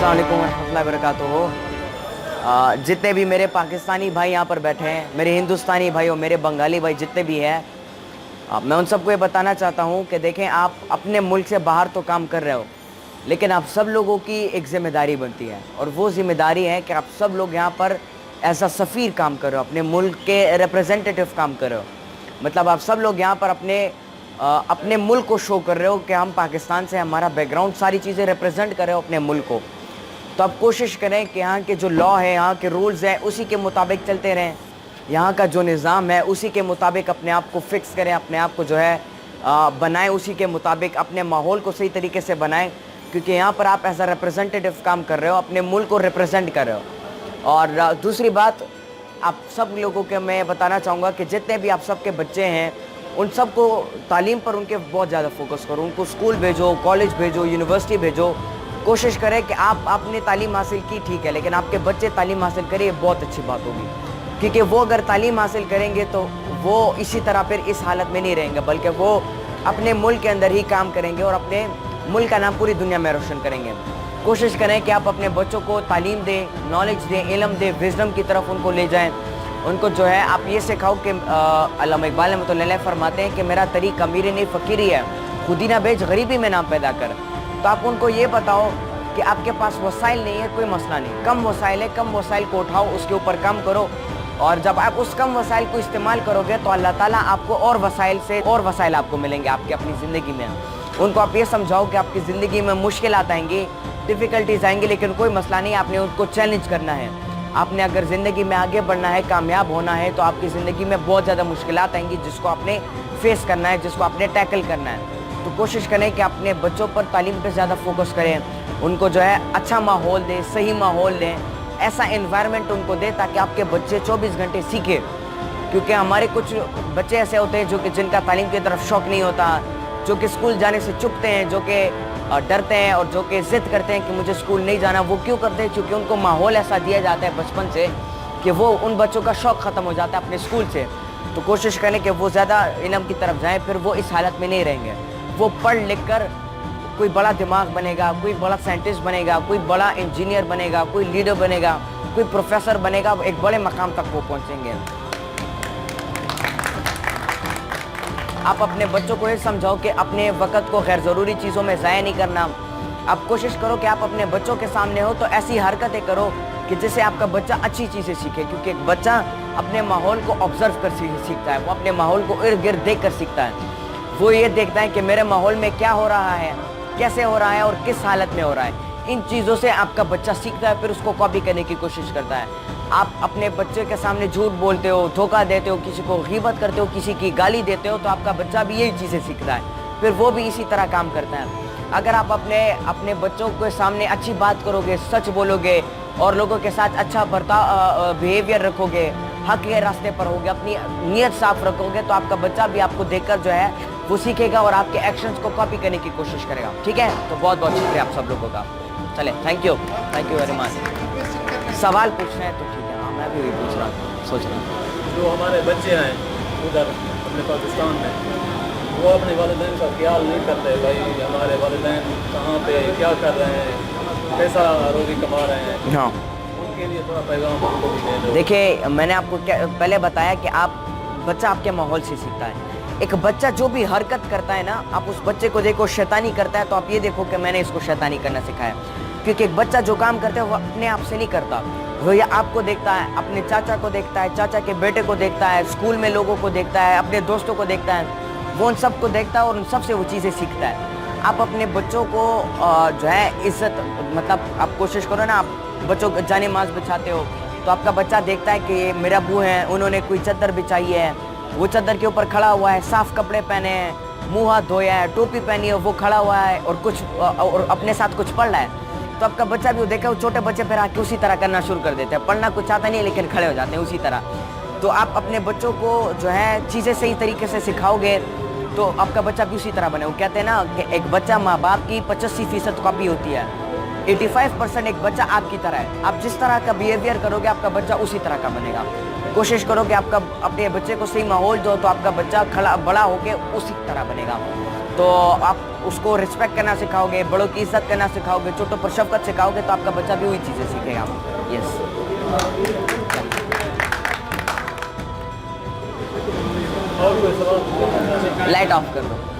अस्सलाम वालेकुम रहमतुल्लाहि वबरकातुहू। जितने भी मेरे पाकिस्तानी भाई यहाँ पर बैठे हैं, मेरे हिंदुस्तानी भाई और मेरे बंगाली भाई जितने भी हैं, मैं उन सबको ये बताना चाहता हूँ कि देखें, आप अपने मुल्क से बाहर तो काम कर रहे हो, लेकिन आप सब लोगों की एक ज़िम्मेदारी बनती है, और वो ज़िम्मेदारी है कि आप सब लोग यहाँ पर एज अ सफ़ीर काम कर रहे हो, अपने मुल्क के रिप्रेजेंटेटिव काम कर रहे हो। मतलब आप सब लोग यहाँ पर अपने मुल्क को शो कर रहे हो कि हम पाकिस्तान से, हमारा बैकग्राउंड, सारी चीज़ें रिप्रेजेंट कर रहे हो अपने मुल्क को। तो आप कोशिश करें कि यहाँ के जो लॉ है, यहाँ के रूल्स हैं, उसी के मुताबिक चलते रहें। यहाँ का जो निज़ाम है उसी के मुताबिक अपने आप को फिक्स करें, अपने आप को जो है बनाएं, उसी के मुताबिक अपने माहौल को सही तरीके से बनाएं, क्योंकि यहाँ पर आप एज अ रिप्रेजेंटेटिव काम कर रहे हो, अपने मुल्क को रिप्रेजेंट कर रहे हो। और दूसरी बात, आप सब लोगों के मैं बताना चाहूँगा कि जितने भी आप सबके बच्चे हैं, उन सबको तालीम पर उनके बहुत ज़्यादा फोकस करो, उनको स्कूल भेजो, कॉलेज भेजो, यूनिवर्सिटी भेजो। कोशिश करें कि आपने तालीम हासिल की, ठीक है, लेकिन आपके बच्चे तालीम हासिल करें, ये बहुत अच्छी बात होगी, क्योंकि वो अगर तालीम हासिल करेंगे तो वो इसी तरह फिर इस हालत में नहीं रहेंगे, बल्कि वो अपने मुल्क के अंदर ही काम करेंगे और अपने मुल्क का नाम पूरी दुनिया में रोशन करेंगे। कोशिश करें कि आप अपने बच्चों को तालीम दें, नॉलेज दें, इल्म दें, विज़डम की तरफ उनको ले जाएं। उनको जो है आप ये सिखाओ कि अल्लामा इकबाल रहमतुल्लाह अलैह फरमाते हैं कि मेरा तरीक़ अमीरी नहीं फ़कीरी है, खुदी ना बेच गरीबी में नाम पैदा कर। तो आप उनको ये बताओ कि आपके पास वसाइल नहीं है, कोई मसला नहीं, कम वसाइल है, कम वसाइल को उठाओ, उसके ऊपर काम करो, और जब आप उस कम वसाइल को इस्तेमाल करोगे तो अल्लाह ताला आपको और वसाइल आपको मिलेंगे आपकी अपनी ज़िंदगी में। उनको आप ये समझाओ कि आपकी ज़िंदगी में मुश्किलात आएंगी, डिफ़िकल्टीज़ आएंगी, लेकिन कोई मसला नहीं, आपने उनको चैलेंज करना है। आपने अगर ज़िंदगी में आगे बढ़ना है, कामयाब होना है, तो आपकी ज़िंदगी में बहुत ज़्यादा मुश्किलात आएंगी, जिसको आपने फेस करना है, जिसको आपने टैकल करना है। तो कोशिश करें कि अपने बच्चों पर तालीम पे ज़्यादा फोकस करें, उनको जो है अच्छा माहौल दें, सही माहौल दें, ऐसा एनवायरनमेंट उनको दें ताकि आपके बच्चे 24 घंटे सीखें। क्योंकि हमारे कुछ बच्चे ऐसे होते हैं जो कि जिनका तालीम की तरफ शौक़ नहीं होता, जो कि स्कूल जाने से चुपते हैं, जो कि डरते हैं और जो कि ज़िद करते हैं कि मुझे स्कूल नहीं जाना। वो क्यों करते हैं? क्योंकि उनको माहौल ऐसा दिया जाता है बचपन से कि वो उन बच्चों का शौक़ ख़त्म हो जाता है अपने स्कूल से। तो कोशिश करें कि वो ज़्यादा इल्म की तरफ जाएँ, फिर वो इस हालत में नहीं रहेंगे। वो पढ़ लिख कर कोई बड़ा दिमाग बनेगा, कोई बड़ा साइंटिस्ट बनेगा, कोई बड़ा इंजीनियर बनेगा, कोई लीडर बनेगा, कोई प्रोफेसर बनेगा, एक बड़े मकाम तक वो पहुँचेंगे। आप अपने बच्चों को ये समझाओ कि अपने वक़्त को गैर ज़रूरी चीज़ों में ज़ाया नहीं करना। आप कोशिश करो कि आप अपने बच्चों के सामने हो तो ऐसी हरकतें करो कि जिससे आपका बच्चा अच्छी चीज़ें सीखे, क्योंकि एक बच्चा अपने माहौल को ऑब्ज़र्व कर सीखता है, वो अपने माहौल को इर्द गिर्द देख कर सीखता है। वो ये देखता है कि मेरे माहौल में क्या हो रहा है, कैसे हो रहा है और किस हालत में हो रहा है। इन चीज़ों से आपका बच्चा सीखता है, फिर उसको कॉपी करने की कोशिश करता है। आप अपने बच्चे के सामने झूठ बोलते हो, धोखा देते हो, किसी को ग़ीबत करते हो, किसी की गाली देते हो, तो आपका बच्चा भी यही चीज़ें सीखता है, फिर वो भी इसी तरह काम करता है। अगर आप अपने बच्चों के सामने अच्छी बात करोगे, सच बोलोगे और लोगों के साथ अच्छा बिहेवियर रखोगे, हक के रास्ते पर होगे, अपनी नीयत साफ़ रखोगे, तो आपका बच्चा भी आपको देखकर जो है वो सीखेगा और आपके एक्शंस को कॉपी करने की कोशिश करेगा। ठीक है, तो बहुत बहुत शुक्रिया आप सब लोगों का। चले, थैंक यू वेरी मच। सवाल पूछना है तो ठीक है। हाँ, मैं भी वही पूछ रहा हूँ, सोच रहा हूँ। जो हमारे बच्चे हैं उधर अपने पाकिस्तान में, वो अपने वालिदैन का ख्याल नहीं करते, भाई हमारे वालिदैन कहाँ पे क्या कर रहे हैं, पैसा रोज़ी कमा रहे हैं। हाँ, उनके लिए थोड़ा पैगाम उनको भी दे दो। देखिए, मैंने आपको पहले बताया कि बच्चा आपके माहौल से सीखता है। एक बच्चा जो भी हरकत करता है ना, आप उस बच्चे को देखो शैतानी करता है, तो आप ये देखो कि मैंने इसको शैतानी करना सिखाया। क्योंकि एक बच्चा जो काम करता है वो अपने आप से नहीं करता, वो या आपको देखता है, अपने चाचा को देखता है, चाचा के बेटे को देखता है, स्कूल में लोगों को देखता है, अपने दोस्तों को देखता है, वो उन सबको देखता है और उन सब से वो चीज़ें सीखता है। आप अपने बच्चों को जो है इज़्ज़त, मतलब आप कोशिश करो ना, आप बच्चों को जाने माज बिछाते हो तो आपका बच्चा देखता है कि ये मेरा अबू हैं, उन्होंने कोई चादर बिछाई है, वो चादर के ऊपर खड़ा हुआ है, साफ़ कपड़े पहने हैं, मुँह हाथ धोया है, टोपी पहनी है, वो खड़ा हुआ है और अपने साथ कुछ पढ़ रहा है। तो आपका बच्चा भी वो देखा, वो छोटे बच्चे फिर आके उसी तरह करना शुरू कर देते हैं, पढ़ना कुछ आता नहीं है लेकिन खड़े हो जाते हैं उसी तरह। तो आप अपने बच्चों को जो है चीज़ें सही तरीके से सिखाओगे तो आपका बच्चा भी उसी तरह बने। वो कहते हैं ना कि एक बच्चा माँ बाप की 85% कॉपी होती है, 85% एक बच्चा आपकी तरह है। आप जिस तरह का बिहेवियर करोगे आपका बच्चा उसी तरह का बनेगा। कोशिश करो कि अपने बच्चे को सही माहौल दो तो आपका बच्चा बड़ा होकर उसी तरह बनेगा। तो आप उसको रिस्पेक्ट करना सिखाओगे, बड़ों की इज्जत करना सिखाओगे, छोटों पर शफकत सिखाओगे, तो आपका बच्चा भी वही चीज़ें सीखेगा। यस, और कोई सवाल? लाइट ऑफ कर दो।